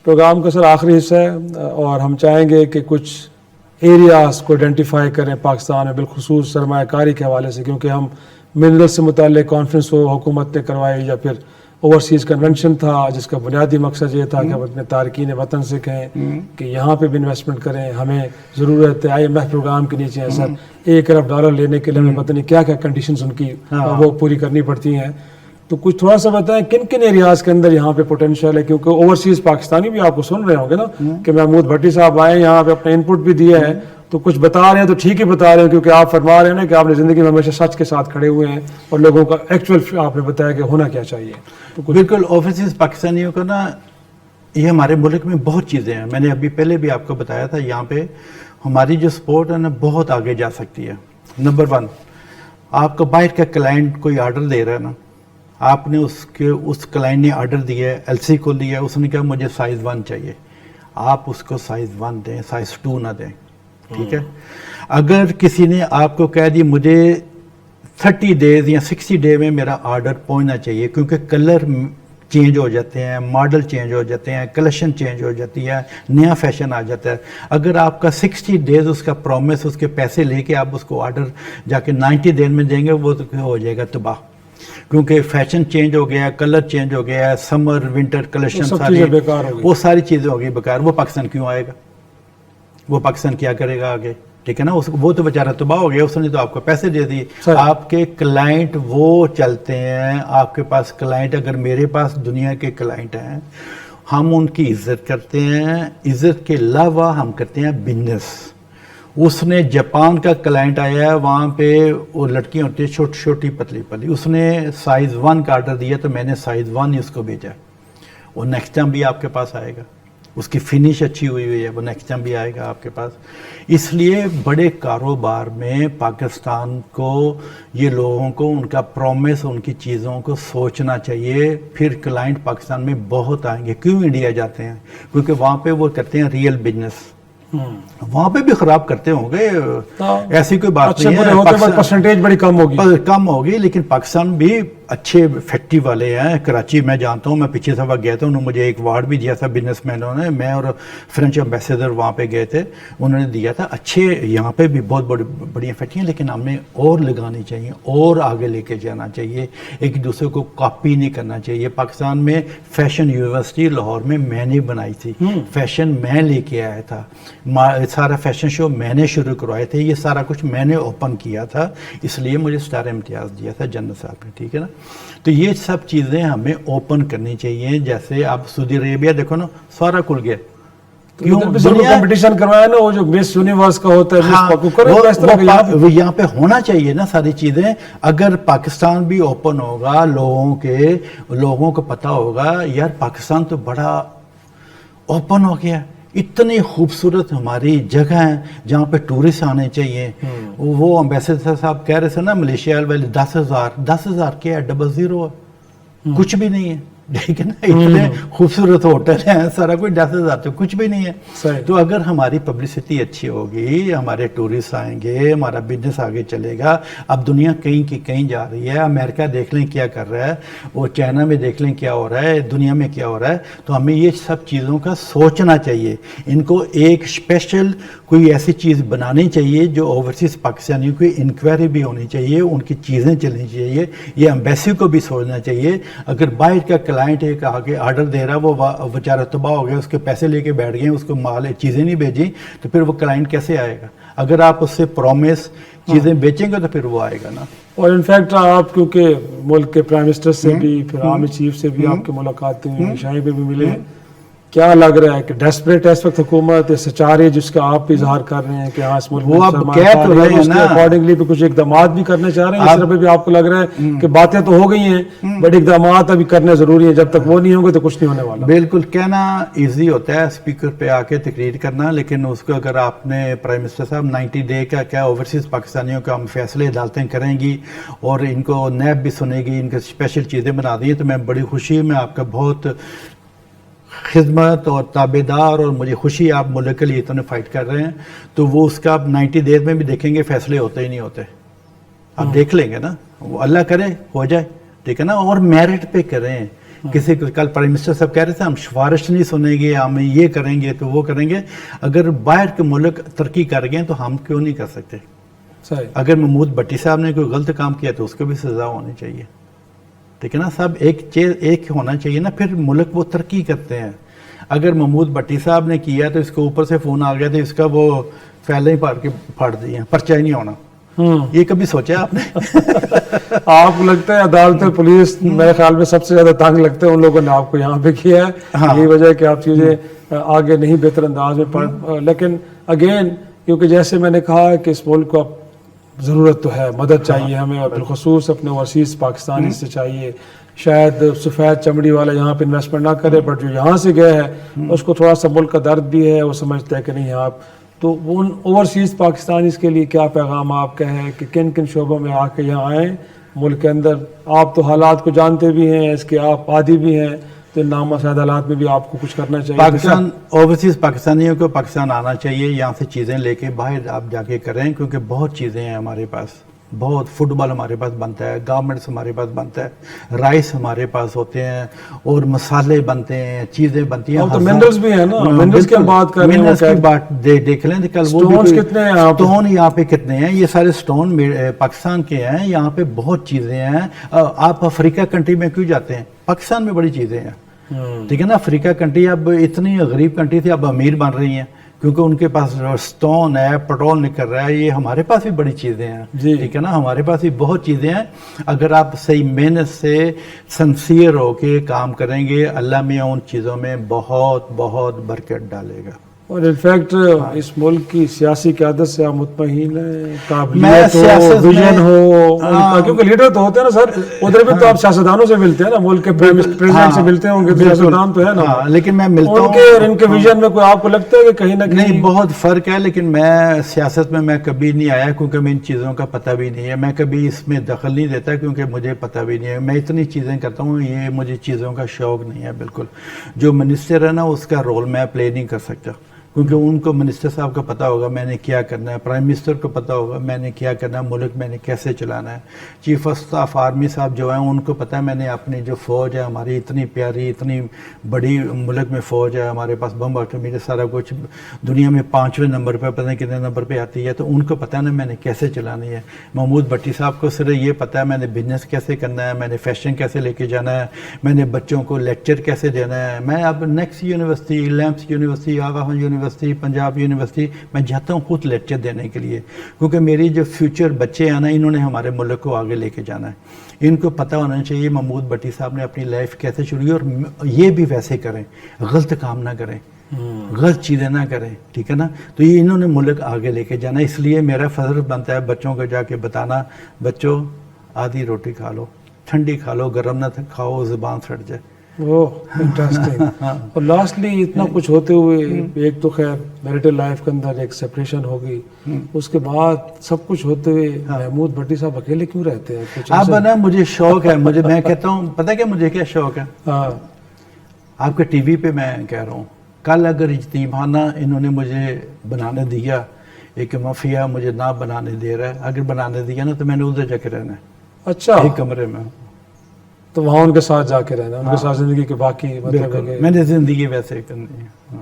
Programme کا سر آخری حصہ ہے اور ہم چاہیں گے کہ کچھ ایریاز کو آئیڈینٹیفائی کریں پاکستان میں بالخصوص سرمایہ کاری کے حوالے سے، کیونکہ ہم منرل سے متعلق کانفرنس وہ حکومت نے کروائی یا پھر اوورسیز کنونشن تھا جس کا بنیادی مقصد یہ تھا کہ ہم اپنے تارکین وطن سے کہیں کہ یہاں پہ بھی انویسٹمنٹ کریں، ہمیں ضرورت ہے IMF پروگرام کے نیچے ہے سر $1 ارب لینے کے لیے ہمیں پتہ نہیں کیا کیا کنڈیشنز ان کی وہ پوری کرنی پڑتی ہیں. تو کچھ تھوڑا سا بتائیں کن کن ایریاز کے اندر یہاں پہ پوٹینشیل ہے، کیونکہ اوورسیز پاکستانی بھی آپ کو سن رہے ہوں گے نا کہ محمود بھٹی صاحب آئے یہاں پہ اپنا انپٹ بھی دیا ہے، تو کچھ بتا رہے ہیں تو ٹھیک ہی بتا رہے ہیں، کیونکہ آپ فرما رہے ہیں نا کہ آپ نے زندگی میں ہمیشہ سچ کے ساتھ کھڑے ہوئے ہیں اور لوگوں کا ایکچوئل آپ نے بتایا کہ ہونا کیا چاہیے. بالکل اوورسیز پاکستانیوں کا نا یہ ہمارے ملک میں بہت چیزیں ہیں. میں نے ابھی پہلے بھی آپ کو بتایا تھا یہاں پہ ہماری جو سپورٹ ہے نا بہت آگے جا سکتی ہے. نمبر 1 آپ کا باہر کا کلائنٹ کوئی آرڈر دے رہا ہے نا، آپ نے اس کلائنٹ نے آرڈر دیا ہے LC کو دیا ہے، اس نے کہا مجھے سائز 1 چاہیے، آپ اس کو سائز 1 دیں، سائز 2 نہ دیں. ٹھیک ہے. اگر کسی نے آپ کو کہہ دی مجھے 30 days یا 60 days میں میرا آرڈر پہنچنا چاہیے، کیونکہ کلر چینج ہو جاتے ہیں، ماڈل چینج ہو جاتے ہیں، کلیکشن چینج ہو جاتی ہے، نیا فیشن آ جاتا ہے. اگر آپ کا 60 days اس کا پرومس، اس کے پیسے لے کے آپ اس کو آرڈر جا کے 90 days میں دیں گے، وہ تو ہو جائے گا تباہ، کیونکہ فیشن چینج ہو گیا ہے، کلر چینج ہو گیا ہے، سمر ونٹر کلیکشن وہ ساری چیزیں ہو گئی بیکار. وہ پاکستان کیوں آئے گا؟ وہ پاکستان کیا کرے گا آگے؟ ٹھیک ہے نا. وہ تو بیچارہ تباہ ہو گیا، اس نے تو آپ کو پیسے دے دیے. آپ کے کلائنٹ وہ چلتے ہیں، آپ کے پاس کلائنٹ، اگر میرے پاس دنیا کے کلائنٹ ہیں ہم ان کی عزت کرتے ہیں. عزت کے علاوہ ہم کرتے ہیں بزنس. اس نے جاپان کا کلائنٹ آیا ہے، وہاں پہ وہ لڑکیاں ہوتی ہیں چھوٹی چھوٹی پتلی پتلی، اس نے سائز 1 کا آرڈر دیا تو میں نے سائز 1 ہی اس کو بھیجا. وہ نیکسٹ ٹائم بھی آپ کے پاس آئے گا، اس کی فنش اچھی ہوئی ہے، وہ نیکسٹ ٹائم بھی آئے گا آپ کے پاس. اس لیے بڑے کاروبار میں پاکستان کو یہ لوگوں کو ان کا پرومس، ان کی چیزوں کو سوچنا چاہیے. پھر کلائنٹ پاکستان میں بہت آئیں گے. کیوں انڈیا جاتے ہیں؟ کیونکہ وہاں پہ وہ کرتے ہیں ریئل بزنس. وہاں پہ بھی خراب کرتے ہوں گے، ایسی کوئی بات نہیں ہے، پرسنٹیج بڑی کم ہوگی، لیکن پاکستان بھی اچھے فیکٹری والے ہیں. کراچی میں جانتا ہوں، میں پچھلے سفر گیا تھا، انہوں نے مجھے ایک ایوارڈ بھی دیا تھا بزنس مینوں نے. میں اور فرینچ ایمبیسیڈر وہاں پہ گئے تھے، انہوں نے دیا تھا. اچھے یہاں پہ بھی بہت بڑی فیکٹریاں، لیکن ہمیں اور لگانی چاہیے اور آگے لے کے جانا چاہیے. ایک دوسرے کو کاپی نہیں کرنا چاہیے. پاکستان میں فیشن یونیورسٹی لاہور میں میں نے بنائی تھی، فیشن میں لے کے آیا تھا، سارا فیشن شو میں نے شروع کروائے تھے، یہ سارا کچھ میں نے اوپن کیا تھا، اس لیے مجھے اسٹار امتیاز دیا تھا جنرل صاحب نے. ٹھیک ہے نا. تو یہ سب چیزیں ہمیں اوپن کرنی چاہیے. جیسے آپ سعودی عربیہ دیکھو نا، سارا کھل گیا. کمپٹیشن کروایا نا، وہ جو مس یونیورس کا ہوتا ہے وہ یہاں پہ ہونا چاہیے نا ساری چیزیں. اگر پاکستان بھی اوپن ہوگا، لوگوں کو پتہ ہوگا یار پاکستان تو بڑا اوپن ہو گیا، اتنی خوبصورت ہماری جگہ ہیں جہاں پہ ٹورسٹ آنے چاہیے. وہ امبیسڈر صاحب کہہ رہے تھے نا ملیشیا والے 10,000 کیا ہے، 00 ہے، کچھ بھی نہیں ہے. ٹھیک ہے نا. اتنے خوبصورت ہوٹل ہیں، سارا کوئی 10,000 تو کچھ بھی نہیں ہے. تو اگر ہماری پبلسٹی اچھی ہوگی، ہمارے ٹورسٹ آئیں گے، ہمارا بزنس آگے چلے گا. اب دنیا کہیں کی کہیں جا رہی ہے. امریکہ دیکھ لیں کیا کر رہا ہے، وہ چائنا میں دیکھ لیں کیا ہو رہا ہے، دنیا میں کیا ہو رہا ہے. تو ہمیں یہ سب چیزوں کا سوچنا چاہیے. ان کو ایک اسپیشل کوئی ایسی چیز بنانی چاہیے جو اوورسیز پاکستانیوں کی انکوائری بھی ہونی چاہیے، ان کی چیزیں چلنی چاہیے. یہ ایمبیسی کو بھی سوچنا چاہیے. اگر باہر کا کلائنٹ ایک آگے آرڈر دے رہا، وہ بیچارہ تباہ ہو گیا، اس کے پیسے لے کے بیٹھ گئے، اس کو مال چیزیں نہیں بھیجیں، تو پھر وہ کلائنٹ کیسے آئے گا؟ اگر آپ اس سے پرومس چیزیں بیچیں گے تو پھر وہ آئے گا نا. اور انفیکٹ آپ کیونکہ ملک کے پرائم منسٹر سے بھی، پھر آرمی چیف سے بھی آپ کی ملاقاتیں ہوئی، شاہی پہ بھی ملے، کیا لگ رہا ہے کہ ڈیسپریٹ ہے اس وقت حکومت، سچارے جس کا آپ بھی اظہار کر رہے ہیں کہ ہاں اس ملک میں اکارڈنگلی بھی کچھ اقدامات بھی کرنے چاہ رہے ہیں؟ اس طرح بھی آپ کو لگ رہا ہے کہ باتیں تو ہو گئی ہیں بٹ اقدامات ابھی کرنے ضروری ہیں، جب تک وہ نہیں ہوں گے تو کچھ نہیں ہونے والا؟ بالکل. کہنا ایزی ہوتا ہے اسپیکر پہ آ کے تقریر کرنا، لیکن اس کو اگر آپ نے پرائم منسٹر صاحب 90 ڈے کا کیا اوورسیز پاکستانیوں کا ہم فیصلے عدالتیں کریں گی اور ان کو نیب بھی سنے گی، ان کے اسپیشل چیزیں بنا دی، تو میں بڑی خوشی میں آپ کا بہت خدمت اور تابع دار، اور مجھے خوشی آپ ملک کے لیے اتنے فائٹ کر رہے ہیں. تو وہ اس کا آپ 90 days میں بھی دیکھیں گے فیصلے ہوتے ہی نہیں ہوتے. آپ دیکھ لیں گے نا، وہ اللہ کرے ہو جائے. ٹھیک ہے نا. اور میرٹ پہ کریں. کسی کو کل پرائم منسٹر صاحب کہہ رہے تھے ہم سفارش نہیں سنیں گے, ہم یہ کریں گے تو وہ کریں گے. اگر باہر کے ملک ترقی کر گئے تو ہم کیوں نہیں کر سکتے؟ صحیح. اگر محمود بھٹی صاحب نے کوئی غلط کام کیا تو اس کو بھی سزا ہونی چاہیے, ٹھیک ہے نا. سب ایک ہونا چاہیے نا, پھر ملک وہ ترقی کرتے ہیں. اگر محمود بھٹی صاحب نے کیا تو اس کے اوپر سے فون آ گیا تو اس کا وہ پھیلے ہی پھاڑ دیے, پرچہ ہی نہیں ہونا. یہ کبھی سوچا آپ نے؟ آپ کو لگتا ہے عدالت پولیس میرے خیال میں سب سے زیادہ تنگ لگتے ہیں ان لوگوں نے آپ کو یہاں پہ کیا ہے. یہی وجہ ہے کہ آپ چیزیں آگے نہیں بہتر انداز میں پڑھ. لیکن اگین کیونکہ جیسے میں نے کہا کہ اس ملک کو اب ضرورت تو ہے, مدد چاہیے ہمیں, اور بالخصوص اپنے اوورسیز پاکستانی سے چاہیے. شاید سفید چمڑی والا یہاں پہ انویسٹمنٹ نہ کرے, بٹ جو یہاں سے گئے ہیں اس کو تھوڑا سا ملک کا درد بھی ہے, وہ سمجھتے ہیں کہ نہیں آپ تو ان اوورسیز پاکستانیز کے لیے کیا پیغام آپ کا ہے کہ کن کن شعبوں میں آ کے یہاں آئیں ملک کے اندر؟ آپ تو حالات کو جانتے بھی ہیں, اس کے آپ عادی بھی ہیں, تو نامساعد حالات میں بھی آپ کو کچھ کرنا چاہیے. پاکستان اوورسیز پاکستانیوں کو پاکستان آنا چاہیے, یہاں سے چیزیں لے کے باہر آپ جا کے کریں, کیونکہ بہت چیزیں ہیں ہمارے پاس. بہت فٹ بال ہمارے پاس بنتا ہے, گارمنٹس ہمارے پاس بنتا ہے, رائس ہمارے پاس ہوتے ہیں, اور مسالے بنتے ہیں, چیزیں بنتی ہیں. تو منرلز بھی ہیں نا, منرلز کی بات کر رہے ہیں. منرلز کی بات دیکھ لیں کل وہ سٹونز کتنے ہیں یہاں پہ؟ سٹون یہاں پہ کتنے ہیں؟ یہ سارے سٹون پاکستان کے ہیں. یہاں پہ بہت چیزیں ہیں. آپ افریقہ کنٹری میں کیوں جاتے ہیں؟ پاکستان میں بڑی چیزیں ہیں, ٹھیک ہے نا. افریقہ کنٹری اب اتنی غریب کنٹری تھی, اب امیر بن رہی ہیں کیونکہ ان کے پاس سٹون ہے, پیٹرول نکل رہا ہے. یہ ہمارے پاس بھی بڑی چیزیں ہیں, ٹھیک ہے نا. ہمارے پاس بھی بہت چیزیں ہیں. اگر آپ صحیح محنت سے سنسیئر ہو کے کام کریں گے, اللہ میاں ان چیزوں میں بہت بہت برکت ڈالے گا. اور انفیکٹ اس ملک کی سیاسی قیادت سے آپ مطمئن ہیں؟ قابلیت ہو, ویژن ہو ان کا, کیونکہ لیڈر تو ہوتے ہیں نا سر, ادھر بھی تو آپ سیاستدانوں سے ملتے ہیں نا, ملک کے پریزیڈنٹ سے ملتے ہوں گے, سیاستدان تو ہے نا. لیکن میں ملتا ان کے اور ان کے ویژن میں کوئی آپ کو لگتا ہے کہ کہیں نہ کہیں نہیں بہت فرق ہے. لیکن میں سیاست میں کبھی نہیں آیا کیونکہ میں ان چیزوں کا پتہ بھی نہیں ہے. میں کبھی اس میں دخل نہیں دیتا کیونکہ مجھے پتہ بھی نہیں ہے. میں اتنی چیزیں کرتا ہوں, یہ مجھے چیزوں کا شوق نہیں ہے بالکل. جو منسٹر ہے نا اس کا رول میں پلے نہیں کر سکتا, کیونکہ ان کو منسٹر صاحب کو پتہ ہوگا میں نے کیا کرنا ہے, پرائم منسٹر کو پتہ ہوگا میں نے کیا کرنا ہے, ملک میں نے کیسے چلانا ہے. چیف آف اسٹاف آرمی صاحب جو ہیں ان کو پتہ ہے میں نے اپنی جو فوج ہے ہماری اتنی پیاری اتنی بڑی ملک میں فوج ہے, ہمارے پاس بم آٹومیٹر سارا کچھ دنیا میں 5ویں نمبر پہ پتہ نہیں کتنے نمبر پہ آتی ہے, تو ان کو پتہ ہے نا میں نے کیسے چلانی ہے. محمود بھٹی صاحب کو صرف یہ پتہ ہے میں نے بزنس کیسے کرنا ہے, میں نے فیشن کیسے لے کے جانا ہے, میں نے بچوں کو لیکچر کیسے دینا ہے. میں اب نیکسٹ یونیورسٹی, لیمپس یونیورسٹی, آغا خان یونیورسٹی, پنجاب یونیورسٹی میں جاتا ہوں خود لیکچر دینے کے لیے, کیونکہ میری جو فیوچر بچے ہیں نا انہوں نے ہمارے ملک کو آگے لے کے جانا ہے. ان کو پتہ ہونا چاہیے محمود بھٹی صاحب نے اپنی لائف کیسے شروع کی, اور یہ بھی ویسے کریں, غلط کام نہ کریں, غلط چیزیں نہ کریں, ٹھیک ہے نا. تو یہ انہوں نے ملک آگے لے کے جانا. اس لیے میرا فرض بنتا ہے بچوں کو جا کے بتانا, بچوں آدھی روٹی کھا لو, ٹھنڈی کھا لو, گرم نہ کھاؤ, زبان سڑ جائے. انٹرسٹنگ. اور لاسٹلی اتنا کچھ ہوتے ہوئے ایک تو خیر میریٹل لائف کے اندر ایک سیپریشن ہوگی, اس کے بعد سب کچھ ہوتے ہوئے محمود بھٹی صاحب اکیلے کیوں رہتے ہیں؟ کچھ اب نا مجھے شوق ہے, میں کہتا ہوں پتہ کیا مجھے کیا شوق ہے, آپ کے ٹی وی پہ میں کہہ رہا ہوں, کل اگر یتیمخانہ انہوں نے مجھے بنانے دیا, ایک مافیا مجھے نہ بنانے دے رہا ہے, اگر بنانے دیا نا تو میں نے ادھر جا کے رہنا ہے. اچھا, ایک کمرے میں, تو وہاں ان کے ساتھ جا کے رہنا, ان کے ساتھ زندگی کے باقی مطلب میں نے زندگی ویسے کرنی ہے.